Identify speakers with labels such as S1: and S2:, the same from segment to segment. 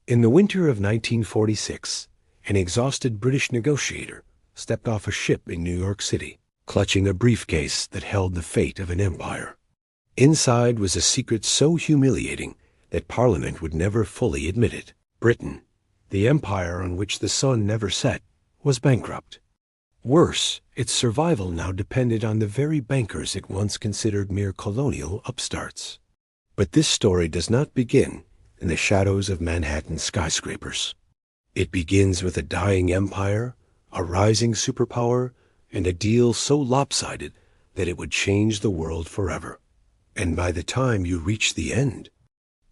S1: In the winter of 1946, an exhausted British negotiator stepped off a ship in New York City, clutching a briefcase that held the fate of an empire. Inside was a secret so humiliating that Parliament would never fully admit it. Britain, the empire on which the sun never set, was bankrupt. Worse, its survival now depended on the very bankers it once considered mere colonial upstarts. But this story does not begin in the shadows of Manhattan skyscrapers. It begins with a dying empire, a rising superpower, and a deal so lopsided that it would change the world forever. And by the time you reach the end,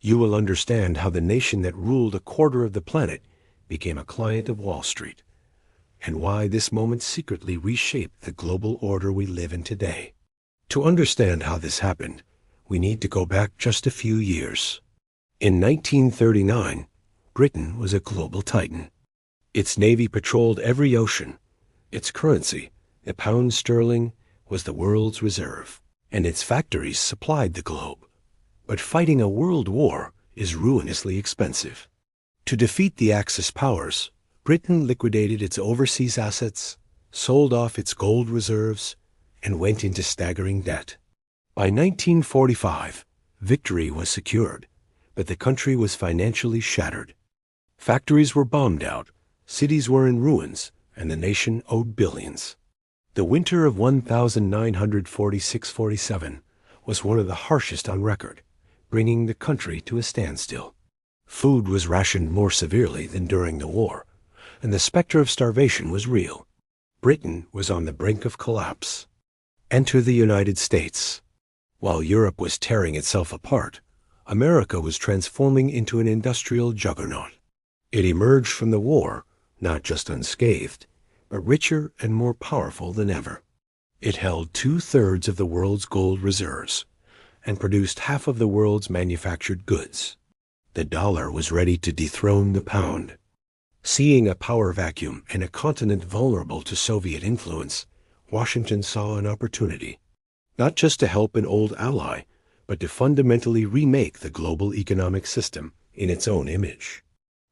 S1: you will understand how the nation that ruled a quarter of the planet became a client of Wall Street, and why this moment secretly reshaped the global order we live in today. To understand how this happened, we need to go back just a few years. In 1939, Britain was a global titan. Its navy patrolled every ocean. Its currency, a pound sterling, was the world's reserve, and its factories supplied the globe. But fighting a world war is ruinously expensive. To defeat the Axis powers, Britain liquidated its overseas assets, sold off its gold reserves, and went into staggering debt. By 1945, victory was secured, but the country was financially shattered. Factories were bombed out, cities were in ruins, and the nation owed billions. The winter of 1946-47 was one of the harshest on record, bringing the country to a standstill. Food was rationed more severely than during the war, and the specter of starvation was real. Britain was on the brink of collapse. Enter the United States. While Europe was tearing itself apart, America was transforming into an industrial juggernaut. It emerged from the war not just unscathed, but richer and more powerful than ever. It held 2/3 of the world's gold reserves and produced half of the world's manufactured goods. The dollar was ready to dethrone the pound. Seeing a power vacuum in a continent vulnerable to Soviet influence, Washington saw an opportunity, not just to help an old ally, but to fundamentally remake the global economic system in its own image.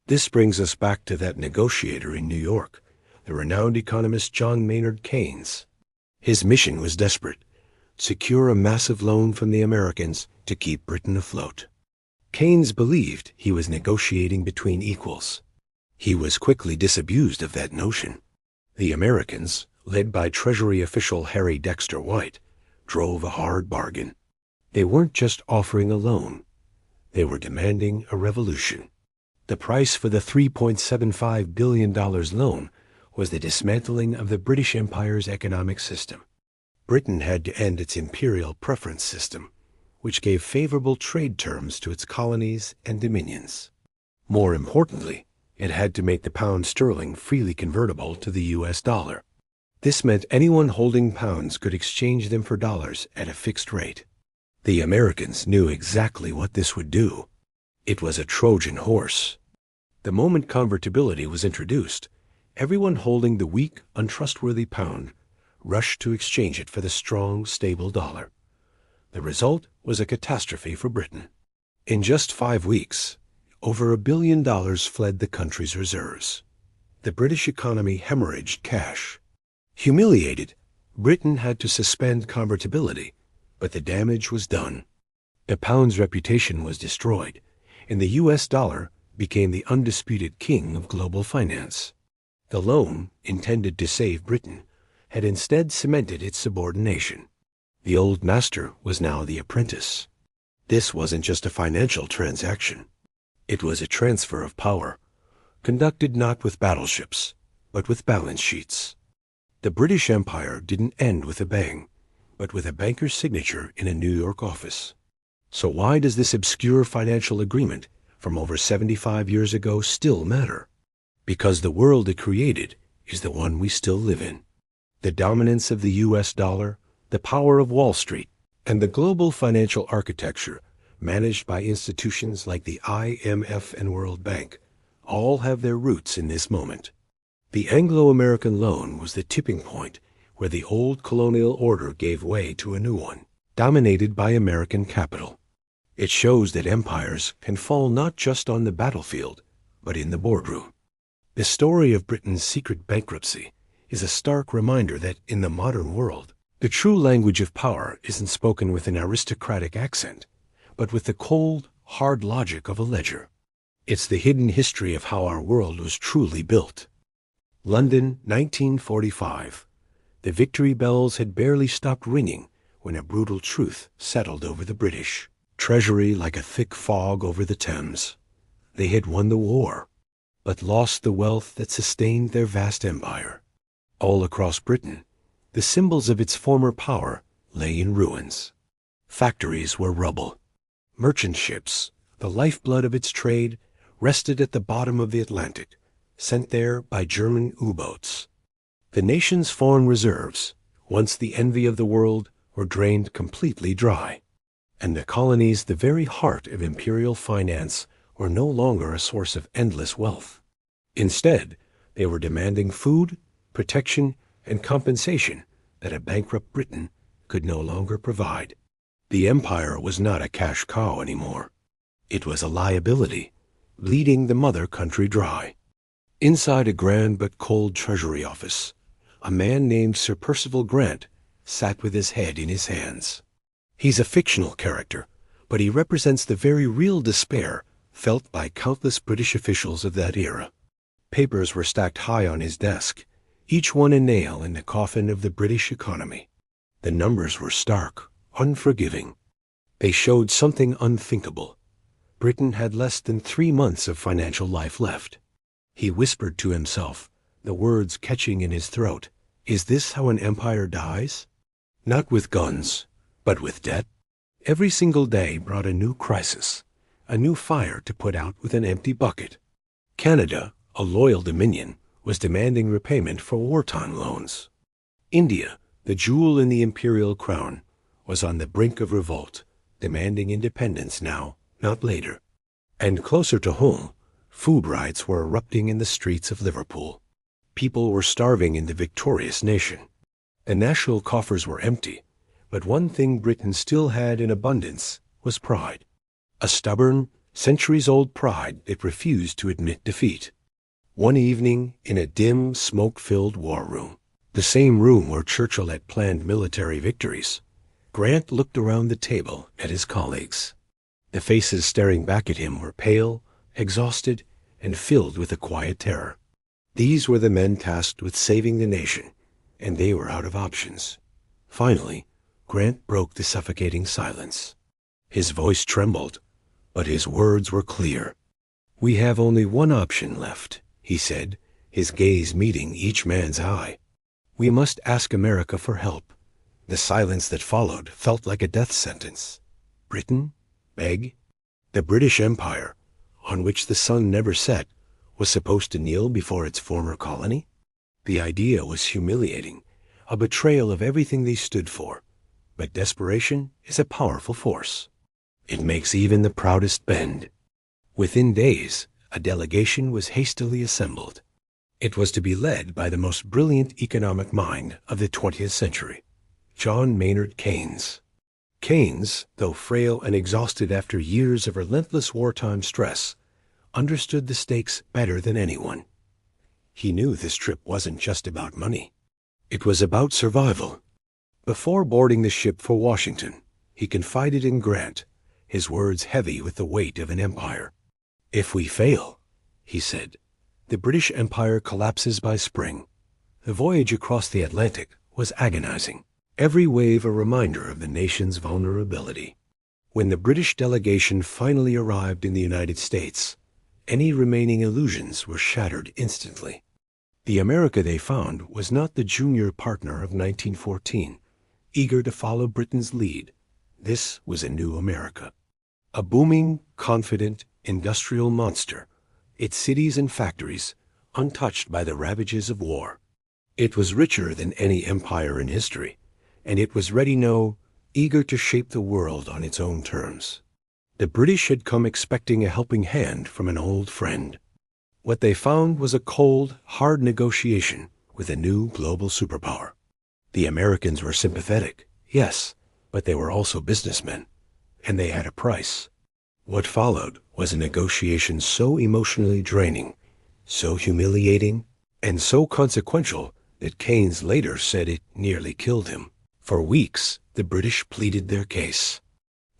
S1: This brings us back to that negotiator in New York, the renowned economist John Maynard Keynes. His mission was desperate: secure a massive loan from the Americans to keep Britain afloat. Keynes believed he was negotiating between equals. He was quickly disabused of that notion. The Americans, led by Treasury official Harry Dexter White, drove a hard bargain. They weren't just offering a loan. They were demanding a revolution. The price for the $3.75 billion loan was the dismantling of the British Empire's economic system. Britain had to end its imperial preference system, which gave favorable trade terms to its colonies and dominions. More importantly, it had to make the pound sterling freely convertible to the US dollar. This meant anyone holding pounds could exchange them for dollars at a fixed rate. The Americans knew exactly what this would do. It was a Trojan horse. The moment convertibility was introduced, everyone holding the weak, untrustworthy pound rushed to exchange it for the strong, stable dollar. The result was a catastrophe for Britain. In just 5 weeks, over $1 billion fled the country's reserves. The British economy hemorrhaged cash. Humiliated, Britain had to suspend convertibility, but the damage was done. The pound's reputation was destroyed, and the US dollar became the undisputed king of global finance. The loan, intended to save Britain, had instead cemented its subordination. The old master was now the apprentice. This wasn't just a financial transaction. It was a transfer of power, conducted not with battleships, but with balance sheets. The British Empire didn't end with a bang, but with a banker's signature in a New York office. So why does this obscure financial agreement from over 75 years ago still matter? Because the world it created is the one we still live in. The dominance of the US dollar, the power of Wall Street, and the global financial architecture managed by institutions like the IMF and World Bank all have their roots in this moment. The Anglo-American loan was the tipping point where the old colonial order gave way to a new one, dominated by American capital. It shows that empires can fall not just on the battlefield, but in the boardroom. The story of Britain's secret bankruptcy is a stark reminder that in the modern world, the true language of power isn't spoken with an aristocratic accent, but with the cold, hard logic of a ledger. It's the hidden history of how our world was truly built. London, 1945. The victory bells had barely stopped ringing when a brutal truth settled over the British. Treasury like a thick fog over the Thames. They had won the war, but lost the wealth that sustained their vast empire. All across Britain, the symbols of its former power lay in ruins. Factories were rubble. Merchant ships, the lifeblood of its trade, rested at the bottom of the Atlantic, sent there by German U-boats. The nation's foreign reserves, once the envy of the world, were drained completely dry. And the colonies, the very heart of imperial finance, were no longer a source of endless wealth. Instead, they were demanding food, protection, and compensation that a bankrupt Britain could no longer provide. The empire was not a cash cow anymore. It was a liability, bleeding the mother country dry. Inside a grand but cold treasury office, a man named Sir Percival Grant sat with his head in his hands. He's a fictional character, but he represents the very real despair felt by countless British officials of that era. Papers were stacked high on his desk, each one a nail in the coffin of the British economy. The numbers were stark, unforgiving. They showed something unthinkable. Britain had less than 3 months of financial life left. He whispered to himself, the words catching in his throat, "Is this how an empire dies? Not with guns, but with debt." Every single day brought a new crisis, a new fire to put out with an empty bucket. Canada, a loyal dominion, was demanding repayment for wartime loans. India, the jewel in the imperial crown, was on the brink of revolt, demanding independence now, not later. And closer to home, food riots were erupting in the streets of Liverpool. People were starving in the victorious nation. The national coffers were empty, but one thing Britain still had in abundance was pride. A stubborn, centuries-old pride that refused to admit defeat. One evening, in a dim, smoke-filled war room, the same room where Churchill had planned military victories, Grant looked around the table at his colleagues. The faces staring back at him were pale, exhausted, and filled with a quiet terror. These were the men tasked with saving the nation, and they were out of options. Finally, Grant broke the suffocating silence. His voice trembled, but his words were clear. "We have only one option left," he said, his gaze meeting each man's eye. "We must ask America for help." The silence that followed felt like a death sentence. Britain? Beg? The British Empire, on which the sun never set, was supposed to kneel before its former colony? The idea was humiliating, a betrayal of everything they stood for. But desperation is a powerful force. It makes even the proudest bend. Within days, a delegation was hastily assembled. It was to be led by the most brilliant economic mind of the 20th century, John Maynard Keynes. Keynes, though frail and exhausted after years of relentless wartime stress, understood the stakes better than anyone. He knew this trip wasn't just about money. It was about survival. Before boarding the ship for Washington, he confided in Grant, his words heavy with the weight of an empire. "If we fail," he said, "the British Empire collapses by spring." The voyage across the Atlantic was agonizing, every wave a reminder of the nation's vulnerability. When the British delegation finally arrived in the United States, any remaining illusions were shattered instantly. The America they found was not the junior partner of 1914, eager to follow Britain's lead. This was a new America. A booming, confident, industrial monster, its cities and factories untouched by the ravages of war. It was richer than any empire in history, and it was ready now, eager to shape the world on its own terms. The British had come expecting a helping hand from an old friend. What they found was a cold, hard negotiation with a new global superpower. The Americans were sympathetic, yes, but they were also businessmen, and they had a price. What followed was a negotiation so emotionally draining, so humiliating, and so consequential that Keynes later said it nearly killed him. For weeks, the British pleaded their case.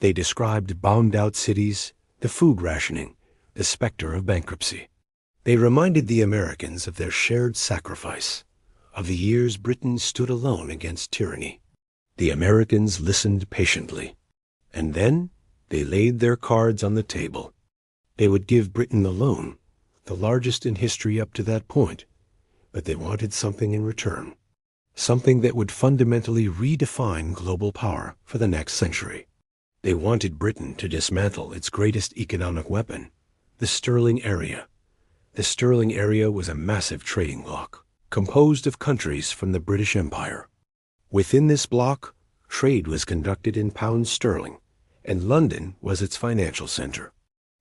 S1: They described bombed-out cities, the food rationing, the specter of bankruptcy. They reminded the Americans of their shared sacrifice, of the years Britain stood alone against tyranny. The Americans listened patiently, and then they laid their cards on the table. They would give Britain a loan, the largest in history up to that point, but they wanted something in return, something that would fundamentally redefine global power for the next century. They wanted Britain to dismantle its greatest economic weapon, the sterling area. The sterling area was a massive trading bloc, composed of countries from the British Empire. Within this bloc, trade was conducted in pounds sterling, and London was its financial center.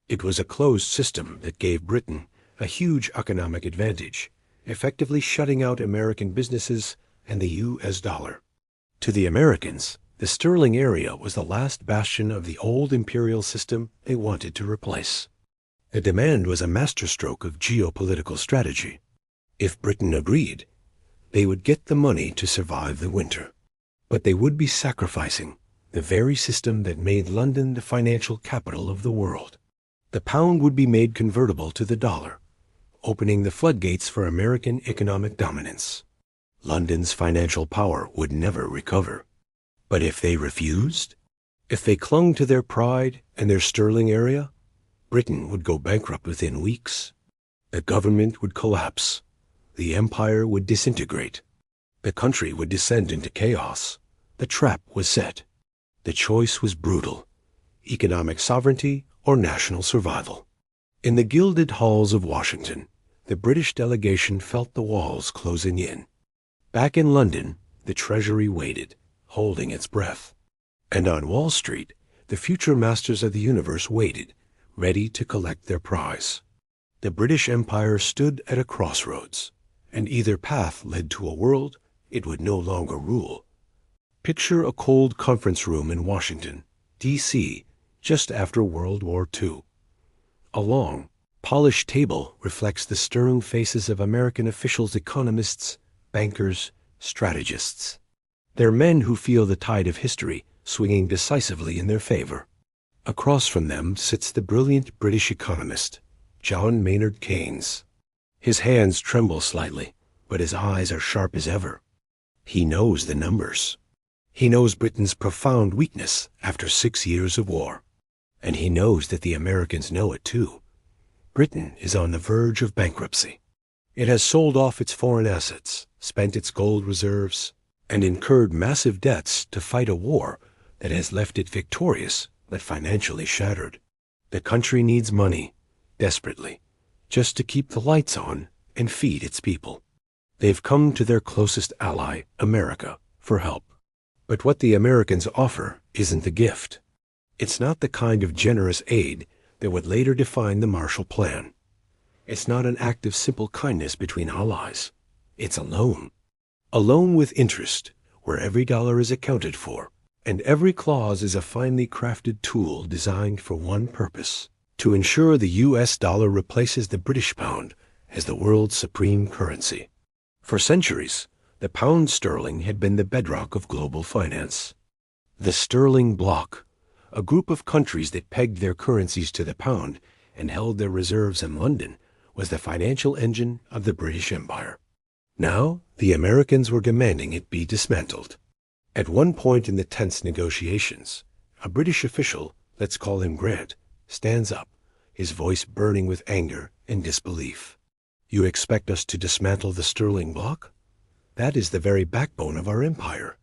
S1: It was a closed system that gave Britain a huge economic advantage, effectively shutting out American businesses and the US dollar. To the Americans, the sterling area was the last bastion of the old imperial system they wanted to replace. The demand was a masterstroke of geopolitical strategy. If Britain agreed, they would get the money to survive the winter. But they would be sacrificing the very system that made London the financial capital of the world. The pound would be made convertible to the dollar, opening the floodgates for American economic dominance. London's financial power would never recover. But if they refused, if they clung to their pride and their sterling area, Britain would go bankrupt within weeks. The government would collapse. The empire would disintegrate. The country would descend into chaos. The trap was set. The choice was brutal: economic sovereignty or national survival. In the gilded halls of Washington, the British delegation felt the walls closing in. Back in London, the Treasury waited, holding its breath. And on Wall Street, the future masters of the universe waited, ready to collect their prize. The British Empire stood at a crossroads, and either path led to a world it would no longer rule. Picture a cold conference room in Washington, D.C., just after World War II. A long, polished table reflects the stern faces of American officials, economists, bankers, strategists. They're men who feel the tide of history swinging decisively in their favor. Across from them sits the brilliant British economist, John Maynard Keynes. His hands tremble slightly, but his eyes are sharp as ever. He knows the numbers. He knows Britain's profound weakness after 6 years of war. And he knows that the Americans know it too. Britain is on the verge of bankruptcy. It has sold off its foreign assets, spent its gold reserves, and incurred massive debts to fight a war that has left it victorious but financially shattered. The country needs money, desperately, just to keep the lights on and feed its people. They've come to their closest ally, America, for help. But what the Americans offer isn't the gift. It's not the kind of generous aid that would later define the Marshall Plan. It's not an act of simple kindness between allies. It's a loan. A loan with interest, where every dollar is accounted for, and every clause is a finely crafted tool designed for one purpose: to ensure the US dollar replaces the British pound as the world's supreme currency. For centuries, the pound sterling had been the bedrock of global finance. The sterling bloc, a group of countries that pegged their currencies to the pound and held their reserves in London, was the financial engine of the British Empire. Now, the Americans were demanding it be dismantled. At one point in the tense negotiations, a British official, let's call him Grant, stands up, his voice burning with anger and disbelief. "You expect us to dismantle the sterling bloc? That is the very backbone of our empire."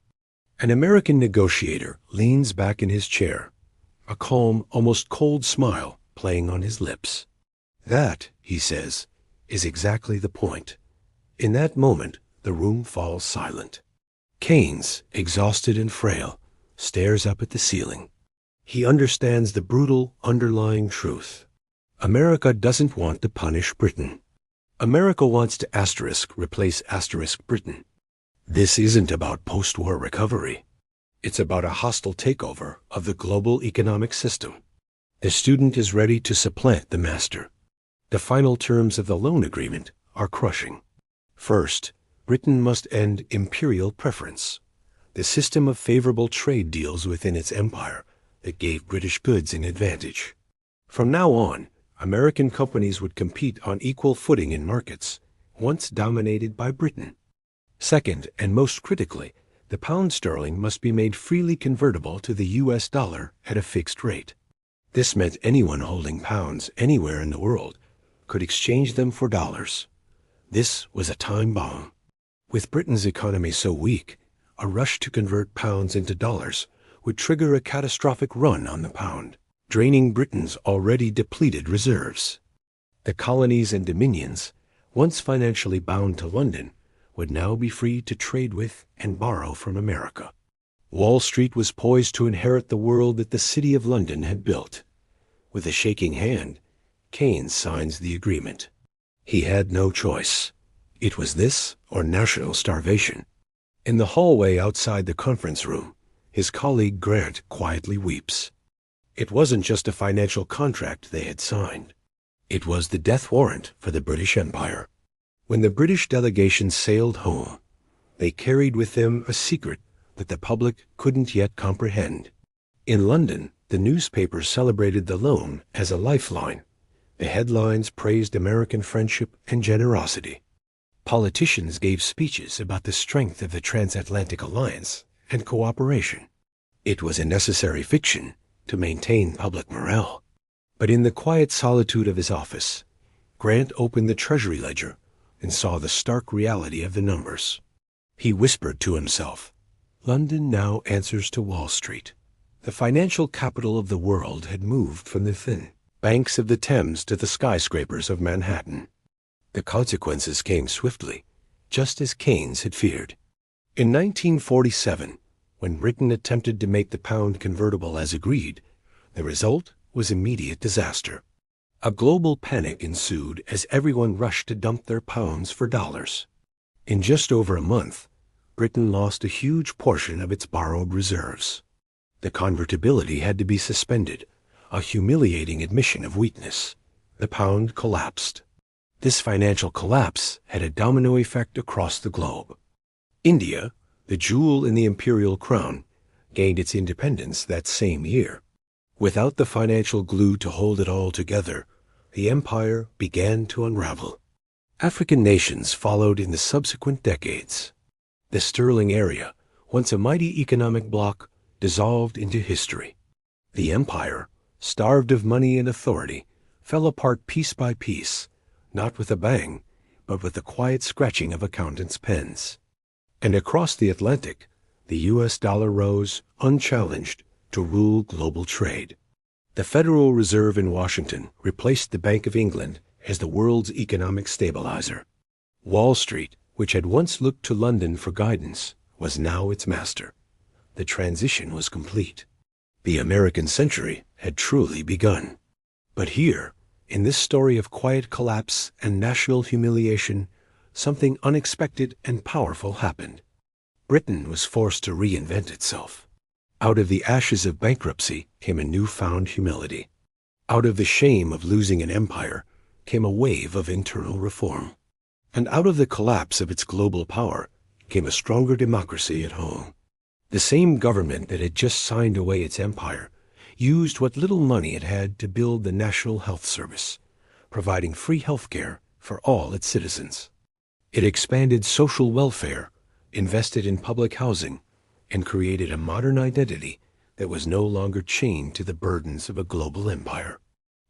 S1: An American negotiator leans back in his chair, a calm, almost cold smile playing on his lips. "That," he says, "is exactly the point." In that moment, the room falls silent. Keynes, exhausted and frail, stares up at the ceiling. He understands the brutal underlying truth. America doesn't want to punish Britain. America wants to replace Britain. This isn't about post-war recovery. It's about a hostile takeover of the global economic system. The student is ready to supplant the master. The final terms of the loan agreement are crushing. First, Britain must end imperial preference, the system of favorable trade deals within its empire that gave British goods an advantage. From now on, American companies would compete on equal footing in markets once dominated by Britain. Second, and most critically, the pound sterling must be made freely convertible to the US dollar at a fixed rate. This meant anyone holding pounds anywhere in the world could exchange them for dollars. This was a time bomb. With Britain's economy so weak, a rush to convert pounds into dollars would trigger a catastrophic run on the pound, draining Britain's already depleted reserves. The colonies and dominions, once financially bound to London, would now be free to trade with and borrow from America. Wall Street was poised to inherit the world that the City of London had built. With a shaking hand, Keynes signs the agreement. He had no choice. It was this or national starvation. In the hallway outside the conference room, his colleague Grant quietly weeps. It wasn't just a financial contract they had signed. It was the death warrant for the British Empire. When the British delegation sailed home, they carried with them a secret that the public couldn't yet comprehend. In London, the newspapers celebrated the loan as a lifeline. The headlines praised American friendship and generosity. Politicians gave speeches about the strength of the transatlantic alliance and cooperation. It was a necessary fiction to maintain public morale. But in the quiet solitude of his office, Grant opened the Treasury ledger and saw the stark reality of the numbers. He whispered to himself, "London now answers to Wall Street." The financial capital of the world had moved from the thin banks of the Thames to the skyscrapers of Manhattan. The consequences came swiftly, just as Keynes had feared. In 1947, when Britain attempted to make the pound convertible as agreed, the result was immediate disaster. A global panic ensued as everyone rushed to dump their pounds for dollars. In just over a month, Britain lost a huge portion of its borrowed reserves. The convertibility had to be suspended, a humiliating admission of weakness. The pound collapsed. This financial collapse had a domino effect across the globe. India, the jewel in the imperial crown, gained its independence that same year. Without the financial glue to hold it all together, the empire began to unravel. African nations followed in the subsequent decades. The sterling area, once a mighty economic bloc, dissolved into history. The empire, starved of money and authority, fell apart piece by piece, not with a bang, but with the quiet scratching of accountants' pens. And across the Atlantic, the US dollar rose, unchallenged, to rule global trade. The Federal Reserve in Washington replaced the Bank of England as the world's economic stabilizer. Wall Street, which had once looked to London for guidance, was now its master. The transition was complete. The American century had truly begun. But here, in this story of quiet collapse and national humiliation, something unexpected and powerful happened. Britain was forced to reinvent itself. Out of the ashes of bankruptcy came a newfound humility. Out of the shame of losing an empire came a wave of internal reform. And out of the collapse of its global power came a stronger democracy at home. The same government that had just signed away its empire used what little money it had to build the National Health Service, providing free health care for all its citizens. It expanded social welfare, invested in public housing, and created a modern identity that was no longer chained to the burdens of a global empire.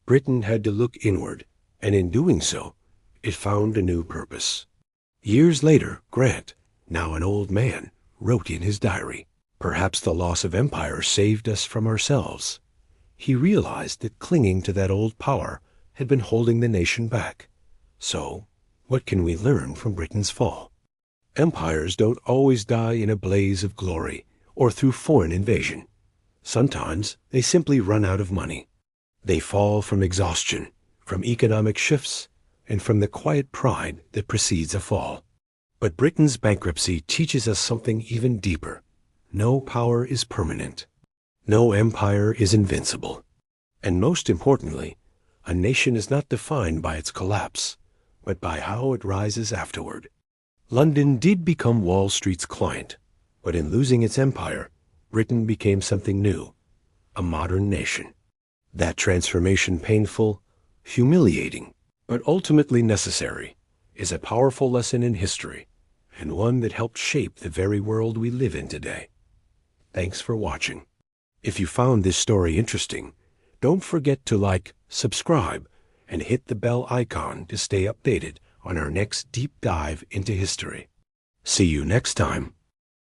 S1: Britain had to look inward, and in doing so, it found a new purpose. Years later, Grant, now an old man, wrote in his diary, "Perhaps the loss of empire saved us from ourselves." He realized that clinging to that old power had been holding the nation back. So, what can we learn from Britain's fall? Empires don't always die in a blaze of glory or through foreign invasion. Sometimes they simply run out of money. They fall from exhaustion, from economic shifts, and from the quiet pride that precedes a fall. But Britain's bankruptcy teaches us something even deeper. No power is permanent. No empire is invincible. And most importantly, a nation is not defined by its collapse, but by how it rises afterward. London did become Wall Street's client, but in losing its empire, Britain became something new, a modern nation. That transformation, painful, humiliating, but ultimately necessary, is a powerful lesson in history, and one that helped shape the very world we live in today. Thanks for watching. If you found this story interesting, don't forget to like, subscribe, and hit the bell icon to stay updated on our next deep dive into history. See you next time.